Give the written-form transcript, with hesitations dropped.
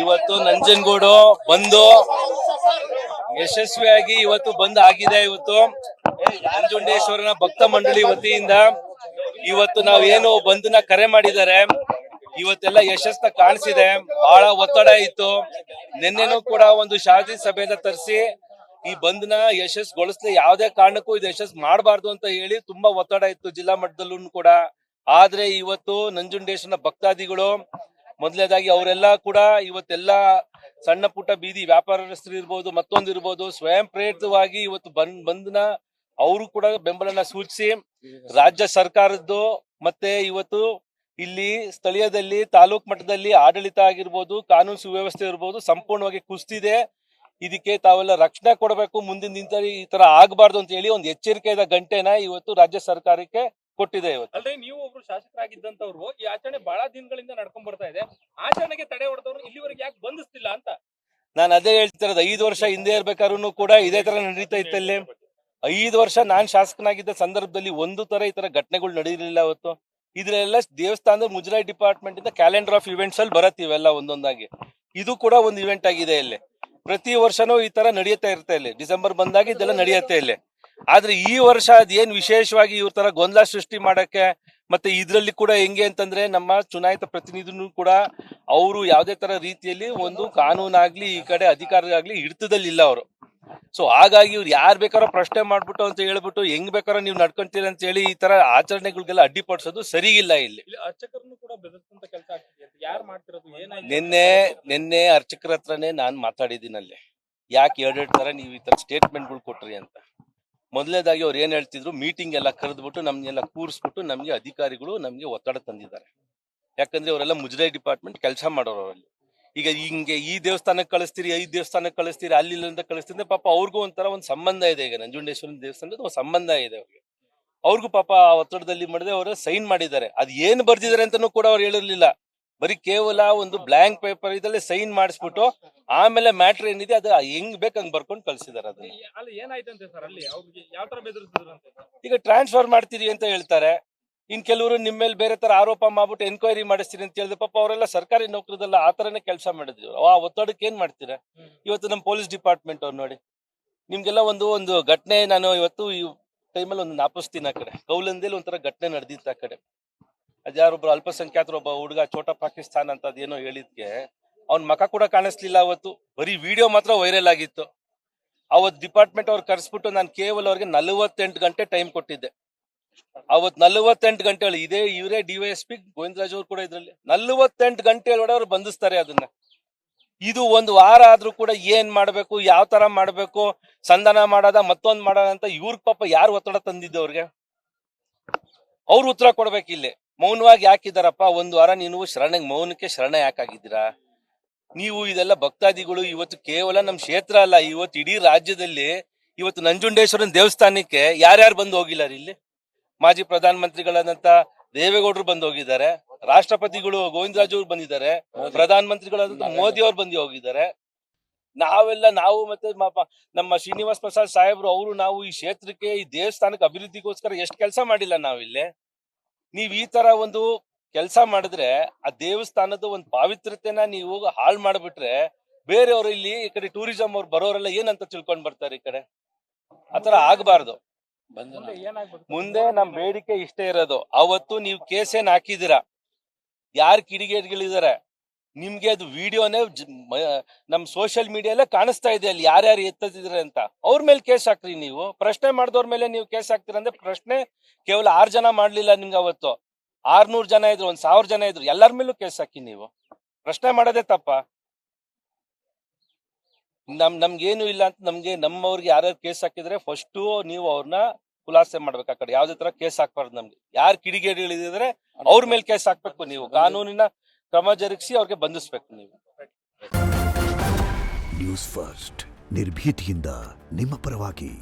ಇವತ್ತು ನಂಜನಗೂಡು ಬಂದು ಯಶಸ್ವಿಯಾಗಿ ಇವತ್ತು ಬಂದ್ ಆಗಿದೆ. ಇವತ್ತು ನಂಜುಂಡೇಶ್ವರನ ಭಕ್ತ ಮಂಡಳಿ ವತಿಯಿಂದ ಇವತ್ತು ನಾವೇನು ಬಂದ್ನ ಕರೆ ಮಾಡಿದ್ದಾರೆ, ಇವತ್ತೆಲ್ಲ ಯಶಸ್ನ ಕಾಣಿಸಿದೆ. ಬಹಳ ಒತ್ತಡ ಇತ್ತು. ನಿನ್ನೆನೂ ಕೂಡ ಒಂದು ಶಾಂತಿ ಸಭೆನ ತರಿಸಿ ಈ ಬಂದ್ನ ಯಶಸ್ಗೊಳಿಸ್ಲಿ, ಯಾವುದೇ ಕಾರಣಕ್ಕೂ ಇದು ಯಶಸ್ ಮಾಡಬಾರ್ದು ಅಂತ ಹೇಳಿ ತುಂಬಾ ಒತ್ತಡ ಇತ್ತು ಜಿಲ್ಲಾ ಮಟ್ಟದಲ್ಲೂ ಕೂಡ. ಆದ್ರೆ ಇವತ್ತು ನಂಜುಂಡೇಶ್ವರನ ಭಕ್ತಾದಿಗಳು ಮೊದಲನೇದಾಗಿ ಅವರೆಲ್ಲ ಕೂಡ ಇವತ್ತೆಲ್ಲ ಸಣ್ಣ ಪುಟ್ಟ ಬೀದಿ ವ್ಯಾಪಾರಸ್ಥರು ಇರ್ಬೋದು, ಮತ್ತೊಂದಿರ್ಬೋದು, ಸ್ವಯಂ ಪ್ರೇರಿತವಾಗಿ ಇವತ್ತು ಬಂದ್ನ ಅವರು ಕೂಡ ಬೆಂಬಲನ ಸೂಚಿಸಿ ರಾಜ್ಯ ಸರ್ಕಾರದ್ದು ಮತ್ತೆ ಇವತ್ತು ಇಲ್ಲಿ ಸ್ಥಳೀಯದಲ್ಲಿ ತಾಲೂಕ್ ಮಟ್ಟದಲ್ಲಿ ಆಡಳಿತ ಆಗಿರ್ಬೋದು, ಕಾನೂನು ಸುವ್ಯವಸ್ಥೆ ಇರ್ಬೋದು, ಸಂಪೂರ್ಣವಾಗಿ ಕುಸಿದಿದೆ. ಇದಕ್ಕೆ ತಾವೆಲ್ಲ ರಕ್ಷಣೆ ಕೊಡಬೇಕು, ಮುಂದಿನ ಈ ತರ ಆಗಬಾರ್ದು ಅಂತ ಹೇಳಿ ಒಂದು ಎಚ್ಚರಿಕೆಯ ಗಂಟೆನ ಇವತ್ತು ರಾಜ್ಯ ಸರ್ಕಾರಕ್ಕೆ ಕೊಟ್ಟಿದೆ. ಇವತ್ತು ಅಲ್ಲದೆ ನೀವು ಒಬ್ರು ಶಾಸಕರಾಗಿದ್ದಂತವ್ರು ಈ ಆಚರಣೆ ಬಹಳ ದಿನಗಳಿಂದ ನಡ್ಕೊಂಡ್ ಬರ್ತಾ ಇದೆ, ಆಚರಣೆಗೆ ತಡೆ ಹೊಡೆದವ್ರು ಇಲ್ಲಿವರೆಗೆ ಯಾಕೆ ಬಂಧಿಸ್ತಿಲ್ಲ ಅಂತ ನಾನು ಅದೇ ಹೇಳ್ತಿರೋದು. 5 ವರ್ಷ ಹಿಂದೆ ಇರ್ಬೇಕಾದ್ರೂ ಕೂಡ ಇದೇ ತರ ನಡೀತಾ ಇತ್ತಲ್ಲಿ. 5 ವರ್ಷ ನಾನ್ ಶಾಸಕನಾಗಿದ್ದ ಸಂದರ್ಭದಲ್ಲಿ ಒಂದು ತರ ಈ ತರ ಘಟನೆಗಳು ನಡೆಯಲಿಲ್ಲ. ಅವತ್ತು ಇದ್ರೆಲ್ಲ ದೇವಸ್ಥಾನದ ಮುಜರಾಯಿ ಡಿಪಾರ್ಟ್ಮೆಂಟ್ ಇಂದ ಕ್ಯಾಲೆಂಡರ್ ಆಫ್ ಇವೆಂಟ್ಸ್ ಅಲ್ಲಿ ಬರತ್ತೆ ಇವೆಲ್ಲ ಒಂದೊಂದಾಗಿ. ಇದು ಕೂಡ ಒಂದು ಇವೆಂಟ್ ಆಗಿದೆ ಇಲ್ಲಿ. ಪ್ರತಿ ವರ್ಷನೂ ಈ ತರ ನಡೆಯುತ್ತಾ ಇರುತ್ತೆ ಇಲ್ಲಿ. ಡಿಸೆಂಬರ್ ಬಂದಾಗ ಇದೆಲ್ಲ ನಡೆಯುತ್ತೆ ಇಲ್ಲಿ. ಆದ್ರೆ ಈ ವರ್ಷ ಅದೇನ್ ವಿಶೇಷವಾಗಿ ಇವ್ರ ತರ ಗೊಂದಲ ಸೃಷ್ಟಿ ಮಾಡಕ್ಕೆ ಮತ್ತೆ ಇದ್ರಲ್ಲಿ ಕೂಡ ಹೆಂಗೆ ಅಂತಂದ್ರೆ ನಮ್ಮ ಚುನಾಯಿತ ಪ್ರತಿನಿಧಿನೂ ಕೂಡ ಅವರು ಯಾವ್ದೇ ತರ ರೀತಿಯಲ್ಲಿ ಒಂದು ಕಾನೂನಾಗ್ಲಿ ಈ ಕಡೆ ಅಧಿಕಾರ ಆಗ್ಲಿ ಹಿಡಿತದಲ್ಲಿಲ್ಲ ಅವರು. ಸೊ ಹಾಗಾಗಿ ಇವ್ರು ಯಾರು ಬೇಕಾರೋ ಪ್ರಶ್ನೆ ಮಾಡ್ಬಿಟ್ಟು ಅಂತ ಹೇಳ್ಬಿಟ್ಟು ಹೆಂಗ್ ಬೇಕಾರೋ ನೀವು ನಡ್ಕೊಂತೀರ ಅಂತ ಹೇಳಿ ಈ ತರ ಆಚರಣೆಗಳಿಗೆಲ್ಲ ಅಡ್ಡಿಪಡಿಸೋದು ಸರಿಗಿಲ್ಲ ಇಲ್ಲಿ. ಅರ್ಚಕರನ್ನು ಕೂಡ ಬೆದರಿಸುವಂತ ಕೆಲಸ ಆಗ್ತಿದೆ, ಯಾರು ಮಾಡ್ತಿರೋದು ಏನಾಯ್ತು? ನಿನ್ನೆ ಅರ್ಚಕರ ಹತ್ರನೇ ನಾನ್ ಮಾತಾಡಿದ್ದೀನಿ ಅಲ್ಲಿ. ಯಾಕೆ 2 ತರ ನೀವು ಈ ತರ ಸ್ಟೇಟ್ಮೆಂಟ್ಗಳು ಕೊಟ್ರಿ ಅಂತ. ಮೊದಲನೇದಾಗಿ ಅವ್ರು ಏನ್ ಹೇಳ್ತಿದ್ರು, ಮೀಟಿಂಗ್ ಎಲ್ಲ ಕರೆದ್ಬಿಟ್ಟು ನಮ್ಗೆಲ್ಲ ಕೂರಿಸ್ಬಿಟ್ಟು ನಮ್ಗೆ ಅಧಿಕಾರಿಗಳು ನಮ್ಗೆ ಒತ್ತಡ ತಂದಿದ್ದಾರೆ. ಯಾಕಂದ್ರೆ ಅವರೆಲ್ಲ ಮುಜರಾಯಿ ಡಿಪಾರ್ಟ್ಮೆಂಟ್ ಕೆಲಸ ಮಾಡೋರು ಅವರಲ್ಲಿ. ಈಗ ಹಿಂಗೆ ಈ ದೇವಸ್ಥಾನಕ್ಕೆ ಕಳಿಸ್ತೀರಿ, 5 ದೇವಸ್ಥಾನಕ್ಕೆ ಕಳಿಸ್ತೀರಿ, ಅಲ್ಲಿಂದ ಕಳಿಸ್ತೀರಿ, ಪಾಪ ಅವ್ರಿಗೂ ಒಂಥರ ಒಂದು ಸಂಬಂಧ ಇದೆ. ಈಗ ನಂಜುಂಡೇಶ್ವರನ ದೇವಸ್ಥಾನದ ಒಂದು ಸಂಬಂಧ ಇದೆ ಅವ್ರಿಗೆ. ಅವ್ರಿಗೂ ಪಾಪ ಆ ಒತ್ತಡದಲ್ಲಿ ಮಾಡಿದೆ ಅವರು ಸೈನ್ ಮಾಡಿದ್ದಾರೆ. ಅದು ಏನ್ ಬರ್ದಿದ್ದಾರೆ ಅಂತಾನೂ ಕೂಡ ಅವ್ರು ಹೇಳಿರ್ಲಿಲ್ಲ. ಬರೀ ಕೇವಲ ಒಂದು ಬ್ಲಾಂಕ್ ಪೇಪರ್ ಇದಲ್ಲೇ ಸೈನ್ ಮಾಡಿಸ್ಬಿಟ್ಟು ಆಮೇಲೆ ಮ್ಯಾಟ್ರ್ ಏನಿದೆ ಅದು ಹೆಂಗ್ ಬೇಕಂಗ್ ಬರ್ಕೊಂಡು ಕಳ್ಸಿದಾರೆ. ಅದನ್ನ ಈಗ ಟ್ರಾನ್ಸ್ಫರ್ ಮಾಡ್ತೀರಿ ಅಂತ ಹೇಳ್ತಾರೆ. ಇನ್ ಕೆಲವರು ನಿಮ್ಮ ಮೇಲೆ ಬೇರೆ ತರ ಆರೋಪ ಮಾಡ್ಬಿಟ್ಟು ಎನ್ಕ್ವೈರಿ ಮಾಡಿಸ್ತೀರಿ ಅಂತ ಹೇಳಿದ್ರೆ ಪಾಪ ಅವರೆಲ್ಲ ಸರ್ಕಾರಿ ನೌಕರದಲ್ಲ ಆ ತರನೇ ಕೆಲಸ ಮಾಡಿದ್ರು. ಆ ಒತ್ತಡಕ್ಕೆ ಏನ್ ಮಾಡ್ತೀರಾ? ಇವತ್ತು ನಮ್ಮ ಪೊಲೀಸ್ ಡಿಪಾರ್ಟ್ಮೆಂಟ್ ಅವ್ರು ನೋಡಿ, ನಿಮ್ಗೆಲ್ಲ ಒಂದು ಘಟನೆ ನಾನು ಇವತ್ತು ಈ ಟೈಮಲ್ಲಿ ಒಂದು ನಾಪಿಸ್ತೀನಿ. ಆ ಕಡೆ ಕೌಲಂದೇಲಿ ಒಂಥರ ಘಟನೆ ನಡೆದಿತ್ತು. ಆ ಕಡೆ ಅದ್ಯಾರೊಬ್ರು ಅಲ್ಪಸಂಖ್ಯಾತರ ಒಬ್ಬ ಹುಡುಗ ಛೋಟಾ ಪಾಕಿಸ್ತಾನ್ ಅಂತ ಅದೇನೋ ಹೇಳಿದ್ಕೆ ಅವ್ನ ಮಕ ಕೂಡ ಕಾಣಿಸ್ಲಿಲ್ಲ. ಅವತ್ತು ಬರೀ ವಿಡಿಯೋ ಮಾತ್ರ ವೈರಲ್ ಆಗಿತ್ತು. ಅವತ್ತು ಡಿಪಾರ್ಟ್ಮೆಂಟ್ ಅವ್ರು ಕರೆಸ್ಬಿಟ್ಟು ನಾನು ಕೇವಲ ಅವ್ರಿಗೆ 48 ಗಂಟೆ ಟೈಮ್ ಕೊಟ್ಟಿದ್ದೆ. ಅವತ್ 48 ಗಂಟೆ ಇದೇ ಇವರೇ ಡಿವೈಎಸ್ಪಿ ಗೋವಿಂದರಾಜ್ ಅವ್ರು ಕೂಡ ಇದ್ರಲ್ಲಿ 48 ಗಂಟೆ ಒಳಗಡೆ ಅವ್ರು ಬಂಧಿಸ್ತಾರೆ ಅದನ್ನ. ಇದು 1 ವಾರ ಆದ್ರೂ ಕೂಡ ಏನ್ ಮಾಡ್ಬೇಕು, ಯಾವ ತರ ಮಾಡ್ಬೇಕು, ಸಂಧಾನ ಮಾಡೋದ ಮತ್ತೊಂದ್ ಮಾಡೋದ ಅಂತ ಇವ್ರ ಪಾಪ ಯಾರು ಒತ್ತಡ ತಂದಿದ್ದು ಅವ್ರಿಗೆ? ಅವ್ರು ಉತ್ತರ ಕೊಡ್ಬೇಕು. ಇಲ್ಲಿ ಮೌನವಾಗಿ ಯಾಕಿದಾರಪ್ಪ 1 ವಾರ? ನೀವು ಮೌನಕ್ಕೆ ಶರಣ ಯಾಕಾಗಿದ್ದೀರಾ ನೀವು? ಇದೆಲ್ಲ ಭಕ್ತಾದಿಗಳು ಇವತ್ತು ಕೇವಲ ನಮ್ ಕ್ಷೇತ್ರ ಅಲ್ಲ, ಇವತ್ತು ಇಡೀ ರಾಜ್ಯದಲ್ಲಿ ಇವತ್ತು ನಂಜುಂಡೇಶ್ವರನ ದೇವಸ್ಥಾನಕ್ಕೆ ಯಾರ್ಯಾರು ಬಂದು ಹೋಗಿಲ್ಲ ಇಲ್ಲಿ? ಮಾಜಿ ಪ್ರಧಾನ ಮಂತ್ರಿಗಳಾದಂತ ದೇವೇಗೌಡರು ಬಂದು ಹೋಗಿದ್ದಾರೆ, ರಾಷ್ಟ್ರಪತಿಗಳು ಗೋವಿಂದರಾಜ್ ಅವ್ರು ಬಂದಿದ್ದಾರೆ, ಪ್ರಧಾನ ಮಂತ್ರಿಗಳಾದಂತ ಮೋದಿ ಅವ್ರು ಬಂದು ಹೋಗಿದ್ದಾರೆ. ನಾವು ಮತ್ತೆ ನಮ್ಮ ಶ್ರೀನಿವಾಸ್ ಪ್ರಸಾದ್ ಸಾಹೇಬ್ರು ನಾವು ಈ ಕ್ಷೇತ್ರಕ್ಕೆ ಈ ದೇವಸ್ಥಾನಕ್ಕೆ ಅಭಿವೃದ್ಧಿಗೋಸ್ಕರ ಎಷ್ಟು ಕೆಲಸ ಮಾಡಿಲ್ಲ ನಾವಿಲ್ಲಿ. ನೀವ್ ಈ ತರ ಒಂದು ಕೆಲಸ ಮಾಡಿದ್ರೆ ಆ ದೇವಸ್ಥಾನದ ಒಂದು ಪಾವಿತ್ರ್ಯತೆನ ನೀವು ಹಾಳು ಮಾಡ್ಬಿಟ್ರೆ ಬೇರೆಯವರು ಇಲ್ಲಿ ಈ ಕಡೆ ಟೂರಿಸಂ ಅವ್ರು ಬರೋರೆಲ್ಲ ಏನಂತ ತಿಳ್ಕೊಂಡ್ ಬರ್ತಾರೆ ಈ ಕಡೆ. ಆತರ ಆಗ್ಬಾರ್ದು. ಮುಂದೆ ನಮ್ ಬೇಡಿಕೆ ಇಷ್ಟೇ ಇರೋದು. ಅವತ್ತು ನೀವು ಕೇಸ್ ಏನ್ ಹಾಕಿದಿರ, ಯಾರು ಕಿಡಿಗೇಡಿಗಳಿದ್ದಾರೆ ನಿಮ್ಗೆ ಅದು ವಿಡಿಯೋನೇ ನಮ್ ಸೋಷಿಯಲ್ ಮೀಡಿಯಲ್ಲೇ ಕಾಣಿಸ್ತಾ ಇದೆ. ಅಲ್ಲಿ ಯಾರ್ಯಾರು ಎತ್ತಿದ್ರೆ ಅಂತ ಅವ್ರ ಮೇಲೆ ಕೇಸ್ ಹಾಕ್ರಿ. ನೀವು ಪ್ರಶ್ನೆ ಮಾಡಿದವ್ರ ಮೇಲೆ ನೀವು ಕೇಸ್ ಹಾಕ್ತೀರ ಅಂದ್ರೆ ಪ್ರಶ್ನೆ ಕೇವಲ 6 ಜನ ಮಾಡ್ಲಿಲ್ಲ ನಿಮ್ಗೆ. ಅವತ್ತು 600 ಜನ ಇದ್ರು, 1000 ಜನ ಇದ್ರು, ಎಲ್ಲರ ಮೇಲೂ ಕೇಸ್ ಹಾಕಿ. ನೀವು ಪ್ರಶ್ನೆ ಮಾಡೋದೇ ತಪ್ಪ. ನಮ್ಗೇನು ಇಲ್ಲ ಅಂತ ನಮ್ಮವ್ರಿಗೆ ಯಾರ್ಯಾರು ಕೇಸ್ ಹಾಕಿದ್ರೆ ಫಸ್ಟ್ ನೀವು ಅವ್ರನ್ನ ಖುಲಾಸೆ ಮಾಡ್ಬೇಕು. ಆ ಕಡೆ ಯಾವ್ದೇ ತರ ಕೇಸ್ ಹಾಕ್ಬಾರ್ದು. ನಮ್ಗೆ ಯಾರು ಕಿಡಿಗೇಡಿಗಳಿದ್ರೆ ಅವ್ರ ಮೇಲೆ ಕೇಸ್ ಹಾಕ್ಬೇಕು. ನೀವು ಕಾನೂನಿನ ಕ್ರಮ ಜರುಗಿಸಿ ಅವ್ರಿಗೆ ಬಂಧಿಸ್ಬೇಕು. ನೀವು ನ್ಯೂಸ್ ಫಸ್ಟ್ ನಿರ್ಭೀತಿಯಿಂದ ನಿಮ್ಮ ಪರವಾಗಿ.